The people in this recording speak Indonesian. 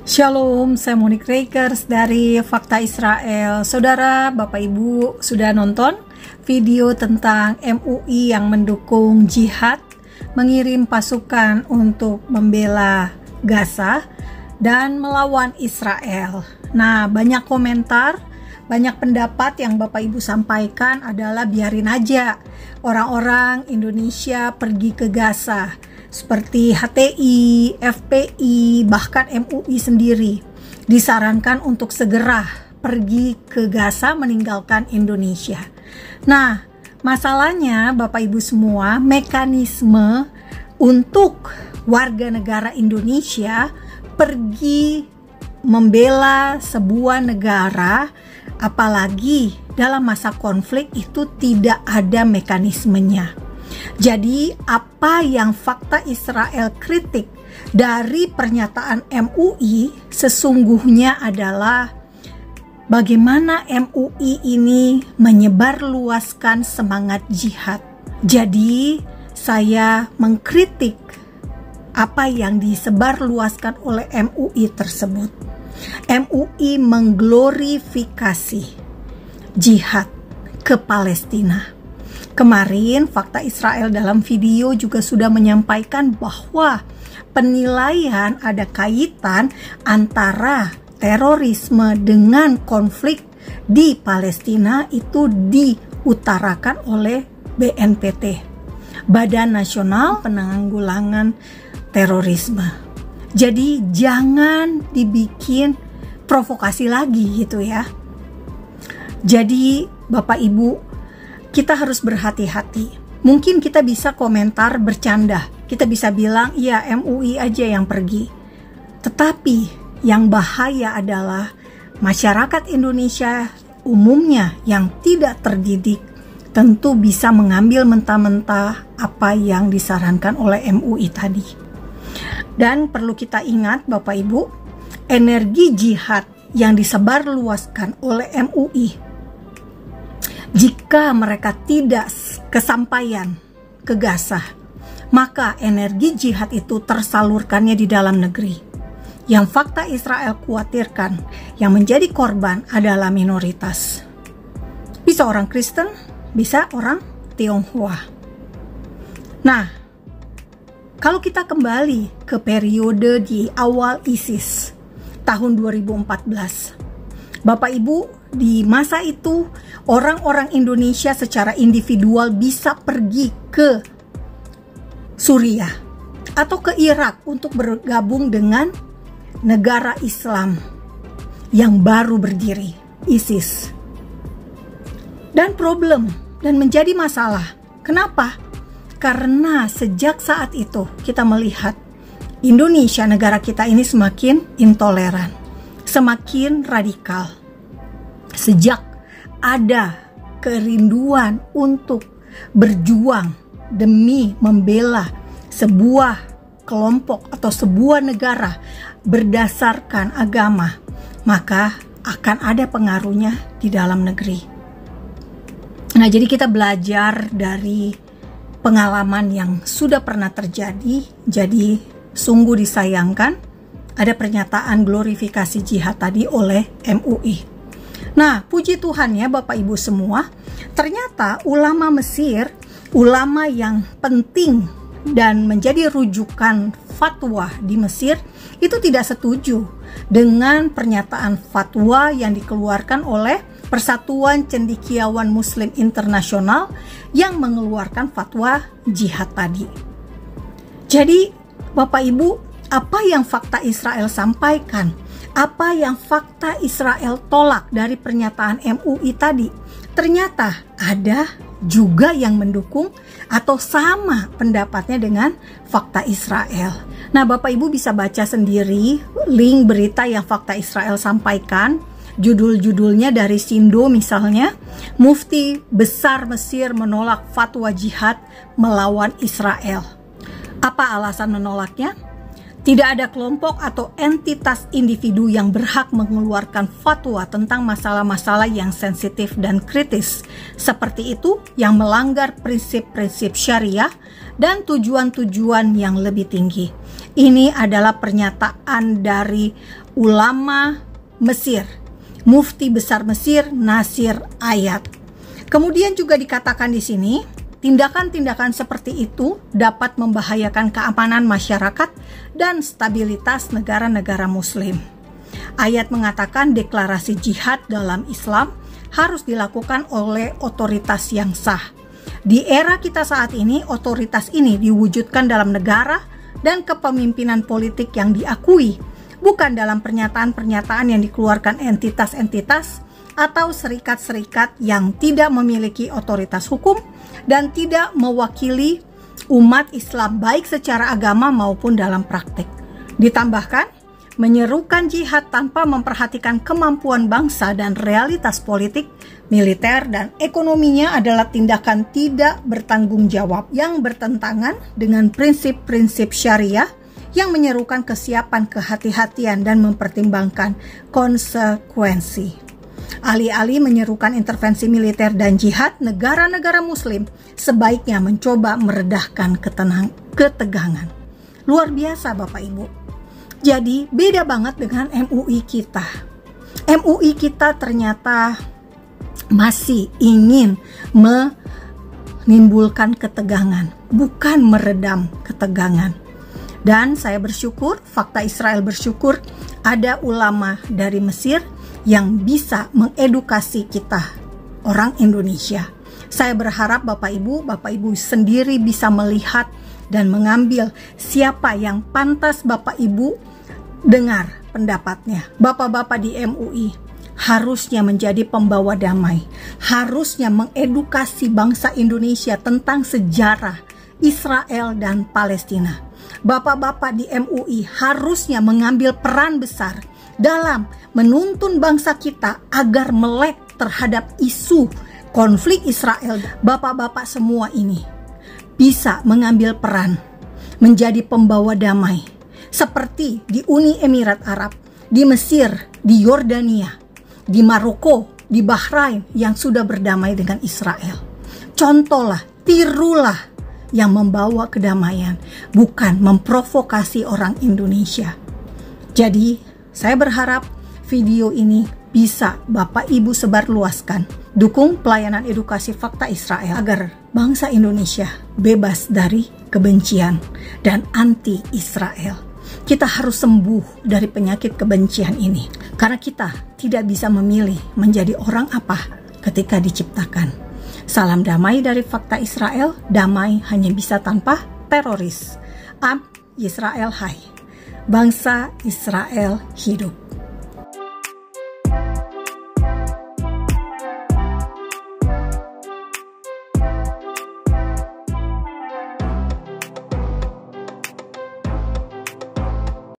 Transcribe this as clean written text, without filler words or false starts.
Shalom, saya Monique Rakers dari Fakta Israel. Saudara, Bapak Ibu sudah nonton video tentang MUI yang mendukung jihad, mengirim pasukan untuk membela Gaza dan melawan Israel. Nah, banyak komentar, banyak pendapat yang Bapak Ibu sampaikan adalah biarin aja orang-orang Indonesia pergi ke Gaza. Seperti HTI, FPI, bahkan MUI sendiri disarankan untuk segera pergi ke Gaza meninggalkan Indonesia. Nah, masalahnya Bapak Ibu semua, mekanisme untuk warga negara Indonesia pergi membela sebuah negara, apalagi dalam masa konflik, itu tidak ada mekanismenya. Jadi apa yang Fakta Israel kritik dari pernyataan MUI sesungguhnya adalah bagaimana MUI ini menyebarluaskan semangat jihad. Jadi saya mengkritik apa yang disebarluaskan oleh MUI tersebut. MUI mengglorifikasi jihad ke Palestina. Kemarin Fakta Israel dalam video juga sudah menyampaikan bahwa penilaian ada kaitan antara terorisme dengan konflik di Palestina itu diutarakan oleh BNPT, Badan Nasional Penanggulangan Terorisme. Jadi jangan dibikin provokasi lagi gitu ya. Jadi Bapak Ibu, kita harus berhati-hati. Mungkin kita bisa komentar bercanda. Kita bisa bilang, iya MUI aja yang pergi. Tetapi yang bahaya adalah masyarakat Indonesia umumnya yang tidak terdidik tentu bisa mengambil mentah-mentah apa yang disarankan oleh MUI tadi. Dan perlu kita ingat Bapak Ibu, energi jihad yang disebarluaskan oleh MUI, jika mereka tidak kesampaian ke Gaza, maka energi jihad itu tersalurkannya di dalam negeri. Yang Fakta Israel khawatirkan, yang menjadi korban adalah minoritas. Bisa orang Kristen, bisa orang Tionghoa. Nah, kalau kita kembali ke periode di awal ISIS, tahun 2014, Bapak Ibu, di masa itu orang-orang Indonesia secara individual bisa pergi ke Suriah atau ke Irak untuk bergabung dengan negara Islam yang baru berdiri, ISIS. Dan menjadi masalah. Kenapa? Karena sejak saat itu kita melihat Indonesia, negara kita ini semakin intoleran, semakin radikal. Sejak ada kerinduan untuk berjuang demi membela sebuah kelompok atau sebuah negara berdasarkan agama, maka akan ada pengaruhnya di dalam negeri. Nah, jadi kita belajar dari pengalaman yang sudah pernah terjadi. Jadi sungguh disayangkan ada pernyataan glorifikasi jihad tadi oleh MUI. Nah, puji Tuhan ya Bapak Ibu semua, ternyata ulama Mesir, ulama yang penting dan menjadi rujukan fatwa di Mesir, itu tidak setuju dengan pernyataan fatwa yang dikeluarkan oleh Persatuan Cendekiawan Muslim Internasional yang mengeluarkan fatwa jihad tadi. Jadi Bapak Ibu, apa yang Fakta Israel sampaikan, apa yang Fakta Israel tolak dari pernyataan MUI tadi, ternyata ada juga yang mendukung atau sama pendapatnya dengan Fakta Israel. Nah, Bapak Ibu bisa baca sendiri link berita yang Fakta Israel sampaikan. Judul-judulnya dari Sindo misalnya, Mufti Besar Mesir menolak fatwa jihad melawan Israel. Apa alasan menolaknya? Tidak ada kelompok atau entitas individu yang berhak mengeluarkan fatwa tentang masalah-masalah yang sensitif dan kritis, seperti itu yang melanggar prinsip-prinsip syariah dan tujuan-tujuan yang lebih tinggi. Ini adalah pernyataan dari ulama Mesir, Mufti Besar Mesir Nasir Ayat. Kemudian juga dikatakan di sini, tindakan-tindakan seperti itu dapat membahayakan keamanan masyarakat dan stabilitas negara-negara Muslim. Ayat mengatakan deklarasi jihad dalam Islam harus dilakukan oleh otoritas yang sah. Di era kita saat ini, otoritas ini diwujudkan dalam negara dan kepemimpinan politik yang diakui, bukan dalam pernyataan-pernyataan yang dikeluarkan entitas-entitas atau serikat-serikat yang tidak memiliki otoritas hukum dan tidak mewakili umat Islam baik secara agama maupun dalam praktik. Ditambahkan, menyerukan jihad tanpa memperhatikan kemampuan bangsa dan realitas politik, militer, dan ekonominya adalah tindakan tidak bertanggung jawab yang bertentangan dengan prinsip-prinsip syariah yang menyerukan kesiapan, kehati-hatian, dan mempertimbangkan konsekuensi. Alih-alih menyerukan intervensi militer dan jihad, negara-negara Muslim sebaiknya mencoba meredahkan ketegangan. Luar biasa Bapak Ibu. Jadi beda banget dengan MUI kita. MUI kita ternyata masih ingin menimbulkan ketegangan, bukan meredam ketegangan. Dan saya bersyukur, Fakta Israel bersyukur ada ulama dari Mesir yang bisa mengedukasi kita, orang Indonesia. Saya berharap Bapak Ibu sendiri bisa melihat dan mengambil siapa yang pantas Bapak Ibu dengar pendapatnya. Bapak-bapak di MUI harusnya menjadi pembawa damai, harusnya mengedukasi bangsa Indonesia tentang sejarah Israel dan Palestina. Bapak-bapak di MUI harusnya mengambil peran besar dalam menuntun bangsa kita agar melek terhadap isu konflik Israel. Bapak-bapak semua ini bisa mengambil peran menjadi pembawa damai seperti di Uni Emirat Arab, di Mesir, di Yordania, di Maroko, di Bahrain yang sudah berdamai dengan Israel. Contohlah, tirulah yang membawa kedamaian, bukan memprovokasi orang Indonesia. Jadi, saya berharap video ini bisa Bapak Ibu sebarluaskan. Dukung pelayanan edukasi Fakta Israel agar bangsa Indonesia bebas dari kebencian dan anti-Israel. Kita harus sembuh dari penyakit kebencian ini, karena kita tidak bisa memilih menjadi orang apa ketika diciptakan. Salam damai dari Fakta Israel, damai hanya bisa tanpa teroris. Am Yisrael Hai, bangsa Israel hidup.